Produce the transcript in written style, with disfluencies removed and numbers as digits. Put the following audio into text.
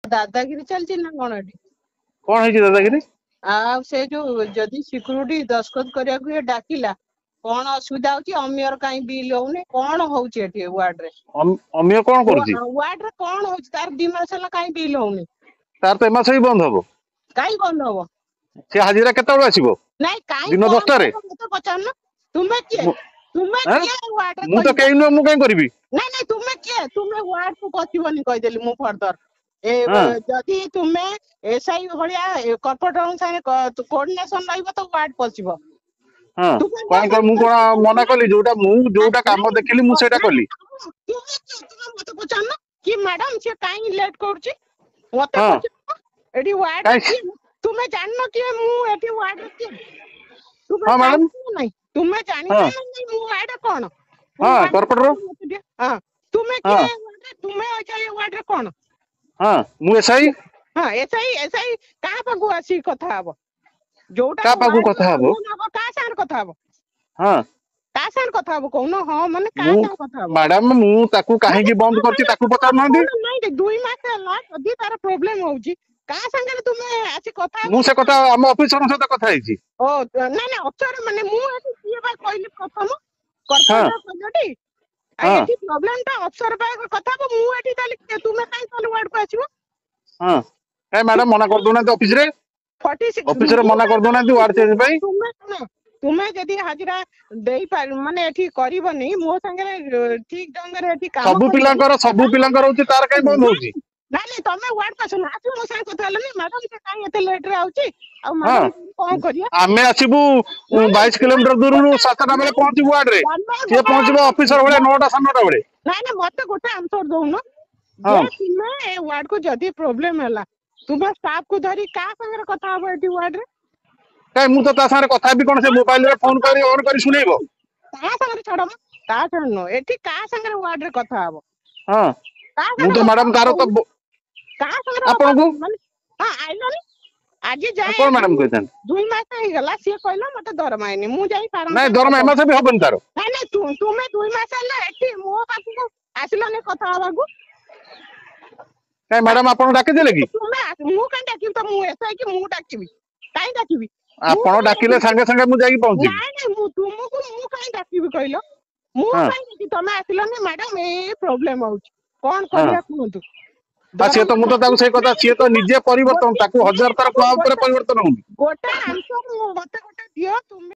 दादागिरी चलती ना कौन एटी कौन है दादागिरी आ से जो जदी सिक्यूरिटी दस्खत करिया को ये डाकिला कौन असुविधा होची अमियर काई बिल होने कौन होची एटी वार्ड रे अमिय कौन करछि वार्ड रे कौन होची तार 2 मास हला काई बिल होने तार तो एमास ही बंद हबो काई बंद हबो से हाजिरा केतबे आसीबो नहीं काई दिन 10 टा रे तो पचान ना तुम्हें के वार्ड रे मु तो कहीं न मु कहीं करबी नहीं नहीं तुम्हें वार्ड को पछिबनी कहि देली मु फर्दर ए जदी तुम्हें एसआई भलिया कॉर्पोरेट अनुसार कोऑर्डिनेशन रहइबो तो वार्ड पछिबो हां कोन को मु कोन मना कली जोटा काम देखिली मु सेटा कली तुम्हें मत पछान कि मैडम से काई लेट करछि मते एडी वार्ड तुम्हें जाननो कि मु एडी वार्ड के हां मैडम नहीं तुम्हें जानि नहीं मु वार्ड कोन हां कॉर्पोरेटर हां तुम्हें के तुम्हें अच्छा ये वार्ड कोन हां मु एसआई हां एसआई कहां पागु आसी कथा हबो जोटा का पागु कथा हबो का सार कथा हबो हां का सार कथा हबो कोन हां माने का सार कथा हबो मैडम मु ताकू काहे की बंद करछि ताकू पता नहंदी नहीं 2 मास हला जदी तार प्रॉब्लम होउची का संगे तुमे आसी कथा मु से कथा हम ऑफिसर से कथा हिची ओ नहीं अक्षर माने मु एठी किए बा कहली प्रथम कॉर्पोरेटर पजटी एठी प्रॉब्लम ता अक्षर बा कथा मु एठी ताली तुमे काई ताली वार्ड को आसीबो हां ए मैडम मना कर दोना ऑफिस रे 46 ऑफिस रे मना कर दोना वार्ड चेंज भाई तुम्हें जदी हाजिरा देई पार माने एठी करबनी मो संगे ठीक ढंग रे एठी काम सब पिलांकर होची तार काई बंद होची नहीं तमे वार्ड पास ना आसी मो संगे कथा हलनी मैडम से काई एते लेट रे आउची आ मैडम कोन करिया आमे आसीबू 22 किलोमीटर दूर नु 7टा बेले पहुंचीबू वार्ड रे से पहुंचबो ऑफिसर होले 9टा 9टा बेले नहीं मते गोटे आंसर दोनो जे तुमे ए वार्ड को जदी प्रॉब्लम हला तुमे स्टाफ को धरी का संगे कथा हबो एटी वार्ड रे काई मु तो ता सारे कथा भी कोन से मोबाइल रे फोन करी ऑन करी सुनेबो ता संगे छडो ता छडनो एटी का संगे वार्ड रे कथा हबो हां मु तो मैडम तारो तो का संगे आपन को हां आइलो नी आज जाय कोन मैडम कहतन 2 मास हे गला से कहलो मते दरमा आइनी मु जाई पारम नहीं दरमा एमा से भी हबन तारो नहीं तुमे 2 मास हला एटी मो पाखु आसिलो ने कथा हबागु काई मैडम आपन डाके देले की तुमे मु काई डाकिब तो मु एसआई की मु डाकिबी काई डाकिबी आपन डाकिले संगे संगे मु जाई पहुंची नहीं मु तुमको मु काई डाकिबी कहलो मु काई डाकी तमे आसिलो ने मैडम ए प्रॉब्लम होउची कोन करिया कहंतु से तो मु तो ताकू से कथा से तो निजे परिवर्तन ताकू हजार तरह को ऊपर परिवर्तन होउची गोटा आंसर मते गोटा दियो तुम